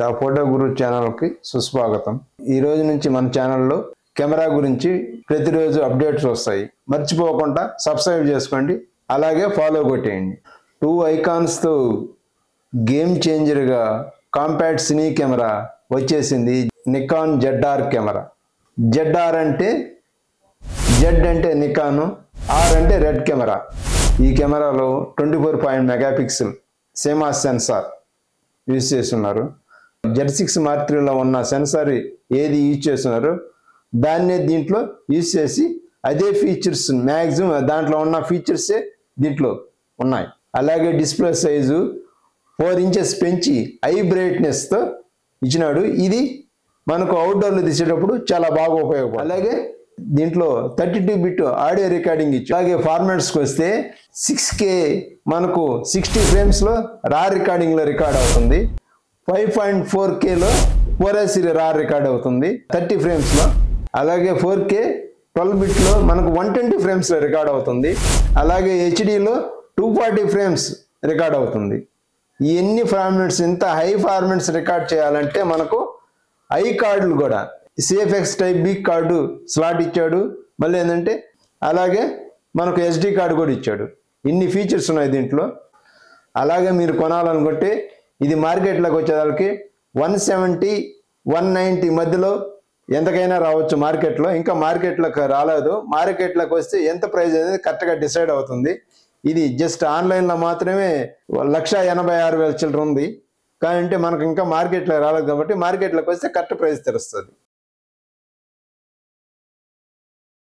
The photo గురు ఛానల్కి సుస్వాగతం. ఈ రోజు నుంచి మన ఛానల్లో కెమెరా గురించి ప్రతిరోజు అప్డేట్స్ వస్తాయి. మర్చిపోకుండా సబ్స్క్రైబ్ చేసుకోండి, అలాగే ఫాలో కొట్టేయండి. 2 ఐకాన్స్తో గేమ్ చేంజర్గా కాంపాక్ట్ సినీ కెమెరా వచ్చేసింది. Nikon ZR camera. ZR అంటే Z అంటే నికాన్, R అంటే రెడ్ కెమెరా. ఈ కెమెరాలో 24 మెగాపిక్సెల్ సేమాస్ సెన్సార్ యూజ్ చేస్తున్నారు. Z6 Mark IIIలో ఉన్న సెన్సార్ ఏది యూజ్ చేస్తున్నారు దాన్నే దీంట్లో యూజ్ చేసి అదే ఫీచర్స్ మ్యాక్సిమం దాంట్లో ఉన్న ఫీచర్సే దీంట్లో ఉన్నాయి. అలాగే డిస్ప్లే సైజు 4 ఇంచెస్ పెంచి హై బ్రైట్నెస్తో ఇచ్చినాడు. ఇది మనకు అవుట్డోర్లో తీసేటప్పుడు చాలా బాగా ఉపయోగపడుతుంది. అలాగే దీంట్లో 32-బిట్ ఆడియో రికార్డింగ్ ఇచ్చి, అలాగే ఫార్మాట్స్కి వస్తే 6K మనకు 60 ఫ్రేమ్స్లో రా రికార్డింగ్లో రికార్డ్ అవుతుంది. 5.4Kలో 4S రా రికార్డ్ అవుతుంది 30 ఫ్రేమ్స్లో. అలాగే 4K 12-బిట్లో మనకు 120 ఫ్రేమ్స్లో రికార్డ్ అవుతుంది. అలాగే హెచ్డిలో 240 ఫ్రేమ్స్ రికార్డ్ అవుతుంది. ఎన్ని ఫార్మాట్స్, ఇంత హై ఫార్మాట్స్ రికార్డ్ చేయాలంటే మనకు ఐ కార్డులు కూడా CFX type B card slot ఇచ్చాడు. మళ్ళీ ఏంటంటే అలాగే మనకు SD కార్డు కూడా ఇచ్చాడు. ఇన్ని ఫీచర్స్ ఉన్నాయి దీంట్లో. అలాగే మీరు కొనాలనుకుంటే ఇది మార్కెట్లోకి వచ్చేదానికి 170-190 మధ్యలో ఎంతకైనా రావచ్చు మార్కెట్లో. ఇంకా మార్కెట్లోకి రాలేదు. మార్కెట్లోకి వస్తే ఎంత ప్రైస్ అనేది కరెక్ట్గా డిసైడ్ అవుతుంది. ఇది జస్ట్ ఆన్లైన్లో మాత్రమే 1,86,000 చిల్లర ఉంది. కానీ అంటే మనకు ఇంకా మార్కెట్లో రాలేదు కాబట్టి మార్కెట్లోకి వస్తే కరెక్ట్ ప్రైస్ తెలుస్తుంది.